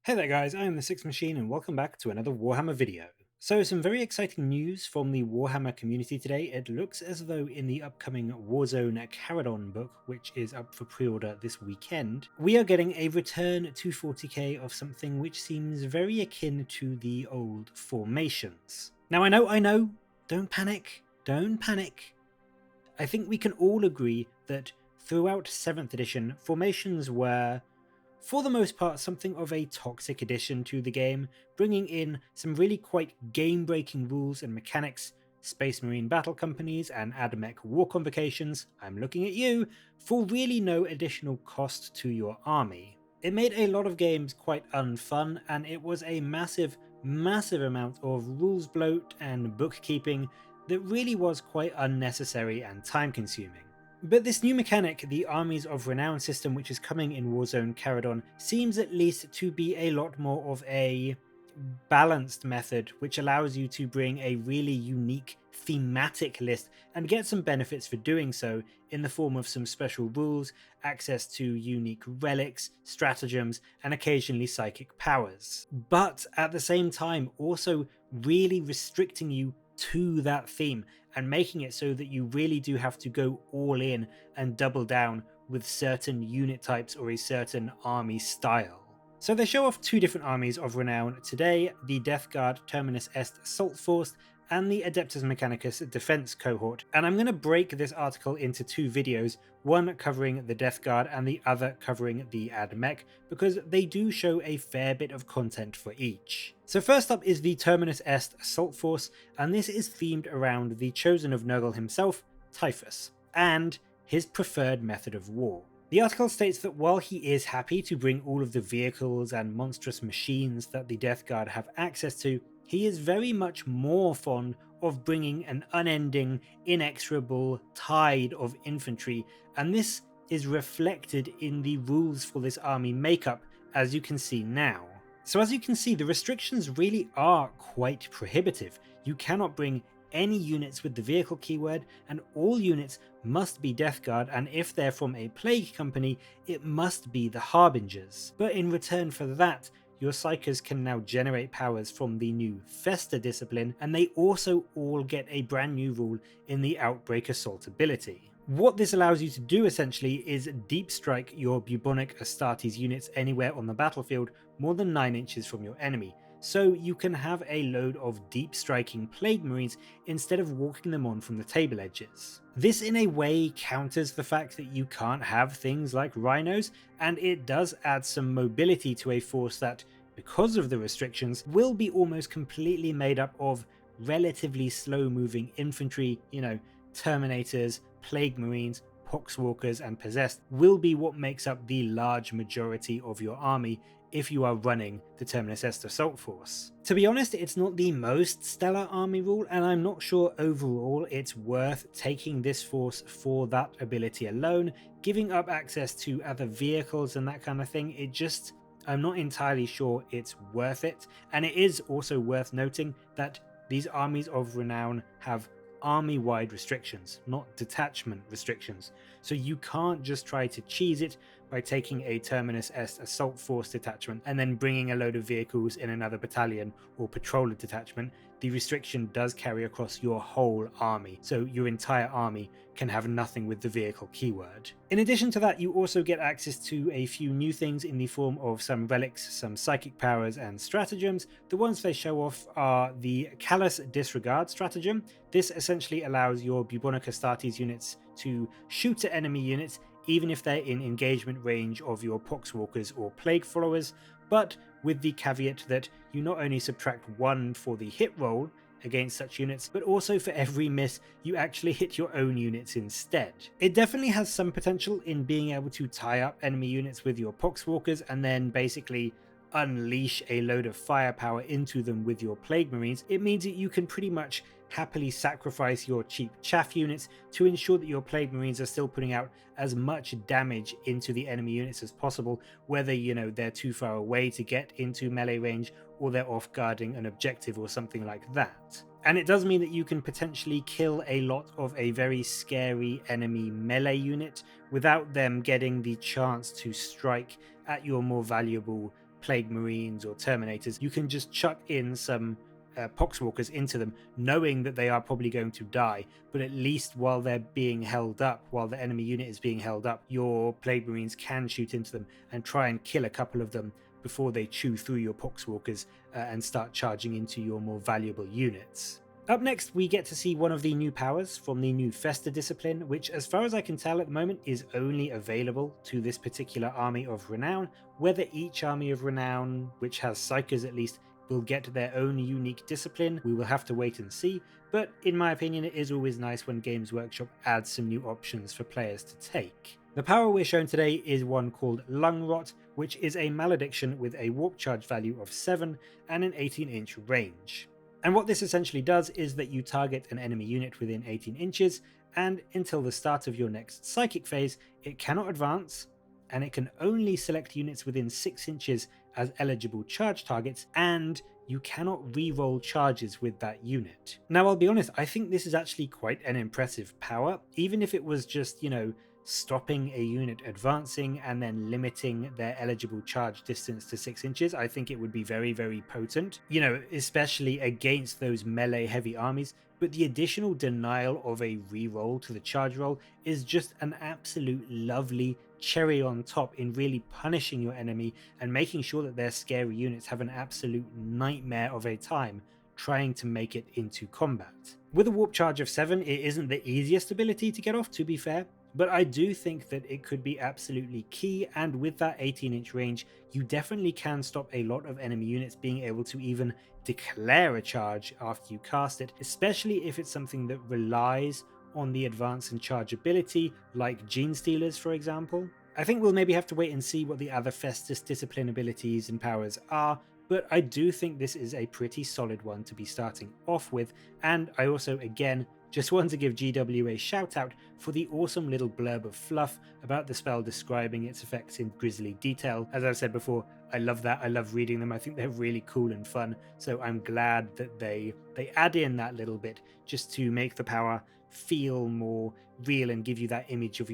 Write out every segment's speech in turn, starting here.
Hey there guys, I am the Sixth Machine and welcome back to another Warhammer video. So some very exciting news from the Warhammer community today. It looks as though in the upcoming Warzone Caradon book, which is up for pre-order this weekend, we are getting a return to 40k of something which seems very akin to the old formations. Now I know, don't panic. I think we can all agree that throughout 7th edition, formations were, for the most part, something of a toxic addition to the game, bringing in some really quite game-breaking rules and mechanics, Space Marine battle companies and AdMech war convocations, I'm looking at you, for really no additional cost to your army. It made a lot of games quite unfun, and it was a massive amount of rules bloat and bookkeeping that really was quite unnecessary and time-consuming. But this new mechanic, the Armies of Renown system, which is coming in Warzone Caradon, seems at least to be a lot more of a balanced method, which allows you to bring a really unique thematic list and get some benefits for doing so in the form of some special rules, access to unique relics, stratagems, and occasionally psychic powers. But at the same time, also really restricting you to that theme and making it so that you really do have to go all in and double down with certain unit types or a certain army style. So they show off two different armies of renown today, the Death Guard Terminus Est Assault Force and the Adeptus Mechanicus Defense Cohort, and I'm going to break this article into two videos, one covering the Death Guard and the other covering the AdMech, because they do show a fair bit of content for each. So first up is the Terminus Est Assault Force, and this is themed around the Chosen of Nurgle himself, Typhus, and his preferred method of war. The article states that while he is happy to bring all of the vehicles and monstrous machines that the Death Guard have access to, he is very much more fond of bringing an unending, inexorable tide of infantry, and this is reflected in the rules for this army makeup, as you can see now. So as you can see, the restrictions really are quite prohibitive. You cannot bring any units with the vehicle keyword, and all units must be Death Guard, and if they're from a plague company, it must be the Harbingers. But in return for that, your Psychers can now generate powers from the new Festa discipline, and they also all get a brand new rule in the Outbreak Assault ability. What this allows you to do essentially is deep strike your bubonic Astartes units anywhere on the battlefield more than 9 inches from your enemy, so you can have a load of deep striking Plague Marines instead of walking them on from the table edges. This in a way counters the fact that you can't have things like rhinos, and it does add some mobility to a force that, because of the restrictions, will be almost completely made up of relatively slow moving infantry, Terminators, Plague Marines, Poxwalkers and Possessed will be what makes up the large majority of your army if you are running the Terminus Est Assault Force. To be honest, it's not the most stellar army rule, and I'm not sure overall it's worth taking this force for that ability alone. Giving up access to other vehicles and that kind of thing, I'm not entirely sure it's worth it. And it is also worth noting that these Armies of Renown have army-wide restrictions, not detachment restrictions. So you can't just try to cheese it by taking a Terminus Est Assault Force detachment and then bringing a load of vehicles in another battalion or patroller detachment. The restriction does carry across your whole army, so your entire army can have nothing with the vehicle keyword. In addition to that, you also get access to a few new things in the form of some relics, some psychic powers and stratagems. The ones they show off are the Callus disregard stratagem. This essentially allows your bubonic Astartes units to shoot at enemy units even if they're in engagement range of your Poxwalkers or Plague Followers, but with the caveat that you not only subtract 1 for the hit roll against such units, but also for every miss you actually hit your own units instead. It definitely has some potential in being able to tie up enemy units with your Poxwalkers and then basically unleash a load of firepower into them with your Plague Marines. It means that you can pretty much happily sacrifice your cheap chaff units to ensure that your Plague Marines are still putting out as much damage into the enemy units as possible, whether they're too far away to get into melee range or they're off guarding an objective or something like that. And it does mean that you can potentially kill a lot of a very scary enemy melee unit without them getting the chance to strike at your more valuable Plague Marines or Terminators, you can just chuck in some Poxwalkers into them, knowing that they are probably going to die, but at least while they're being held up, while the enemy unit is being held up, your Plague Marines can shoot into them and try and kill a couple of them before they chew through your Poxwalkers and start charging into your more valuable units. Up next, we get to see one of the new powers from the new Festa discipline, which as far as I can tell at the moment is only available to this particular Army of Renown. Whether each Army of Renown, which has Psychers at least, will get their own unique discipline, we will have to wait and see, but in my opinion it is always nice when Games Workshop adds some new options for players to take. The power we're shown today is one called Lung Rot, which is a malediction with a warp charge value of 7 and an 18-inch range. And what this essentially does is that you target an enemy unit within 18 inches, and until the start of your next psychic phase, it cannot advance, and it can only select units within 6 inches as eligible charge targets, and you cannot re-roll charges with that unit. Now, I'll be honest, I think this is actually quite an impressive power, even if it was just, stopping a unit advancing and then limiting their eligible charge distance to 6 inches. I think it would be very, very potent, especially against those melee heavy armies. But the additional denial of a reroll to the charge roll is just an absolute lovely cherry on top in really punishing your enemy and making sure that their scary units have an absolute nightmare of a time trying to make it into combat. With a warp charge of 7, it isn't the easiest ability to get off, to be fair, but I do think that it could be absolutely key, and with that 18-inch range, you definitely can stop a lot of enemy units being able to even declare a charge after you cast it, especially if it's something that relies on the advance and charge ability, like Gene Stealers, for example. I think we'll maybe have to wait and see what the other Festus discipline abilities and powers are, but I do think this is a pretty solid one to be starting off with, and I also, again, just want to give GW a shout out for the awesome little blurb of fluff about the spell describing its effects in grisly detail. As I've said before, I love that. I love reading them. I think they're really cool and fun. So I'm glad that they add in that little bit just to make the power feel more real and give you that image of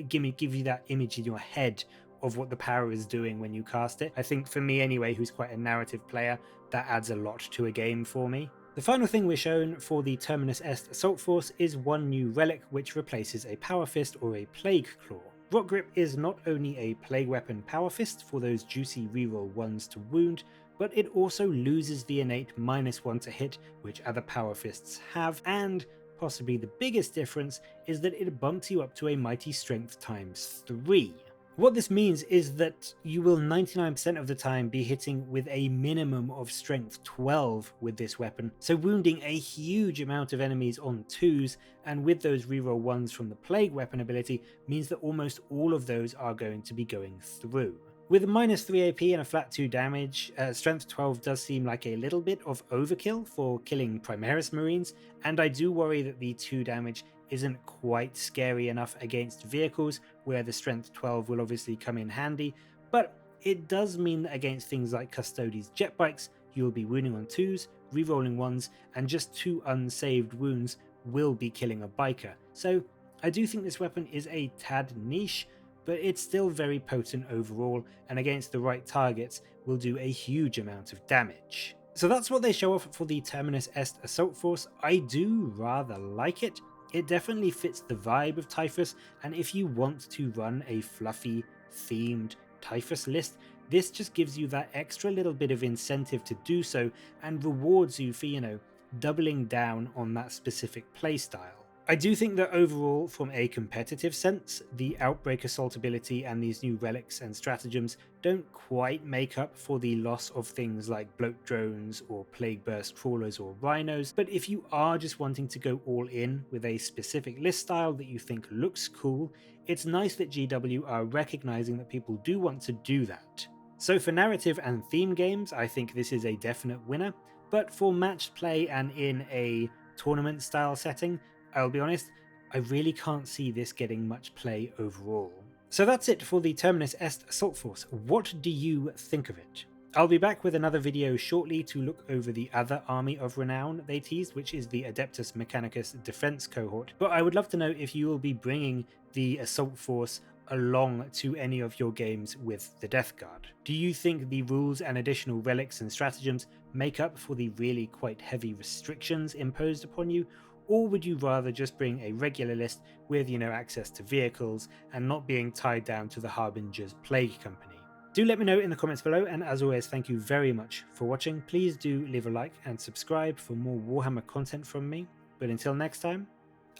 give you that image in your head of what the power is doing when you cast it. I think for me anyway, who's quite a narrative player, that adds a lot to a game for me. The final thing we're shown for the Terminus Est Assault Force is one new relic which replaces a Power Fist or a Plague Claw. Rock Grip is not only a Plague Weapon Power Fist for those juicy reroll 1s to wound, but it also loses the innate -1 to hit which other Power Fists have, and possibly the biggest difference is that it bumps you up to a mighty strength ×3. What this means is that you will 99% of the time be hitting with a minimum of strength 12 with this weapon, so wounding a huge amount of enemies on 2s, and with those reroll 1s from the Plague Weapon ability means that almost all of those are going to be going through. With a -3 AP and a flat 2 damage, strength 12 does seem like a little bit of overkill for killing Primaris Marines, and I do worry that the 2 damage isn't quite scary enough against vehicles, where the strength 12 will obviously come in handy, but it does mean that against things like Custodes jet bikes, you will be wounding on 2s, rerolling 1s, and just 2 unsaved wounds will be killing a biker. So I do think this weapon is a tad niche, but it's still very potent overall, and against the right targets will do a huge amount of damage. So that's what they show off for the Terminus Est Assault Force. I do rather like it. It definitely fits the vibe of Typhus, and if you want to run a fluffy, themed Typhus list, this just gives you that extra little bit of incentive to do so, and rewards you for, doubling down on that specific playstyle. I do think that overall, from a competitive sense, the Outbreak Assault ability and these new relics and stratagems don't quite make up for the loss of things like bloat drones or plague burst crawlers or rhinos, but if you are just wanting to go all in with a specific list style that you think looks cool, it's nice that GW are recognizing that people do want to do that. So for narrative and theme games, I think this is a definite winner, but for matched play and in a tournament style setting, I'll be honest, I really can't see this getting much play overall. So that's it for the Terminus Est Assault Force. What do you think of it? I'll be back with another video shortly to look over the other Army of Renown they teased, which is the Adeptus Mechanicus Defense Cohort, but I would love to know if you will be bringing the Assault Force along to any of your games with the Death Guard? Do you think the rules and additional relics and stratagems make up for the really quite heavy restrictions imposed upon you? Or would you rather just bring a regular list with, access to vehicles and not being tied down to the Harbinger's Plague Company? Do let me know in the comments below, and as always, thank you very much for watching. Please do leave a like and subscribe for more Warhammer content from me. But until next time,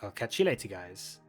I'll catch you later, guys.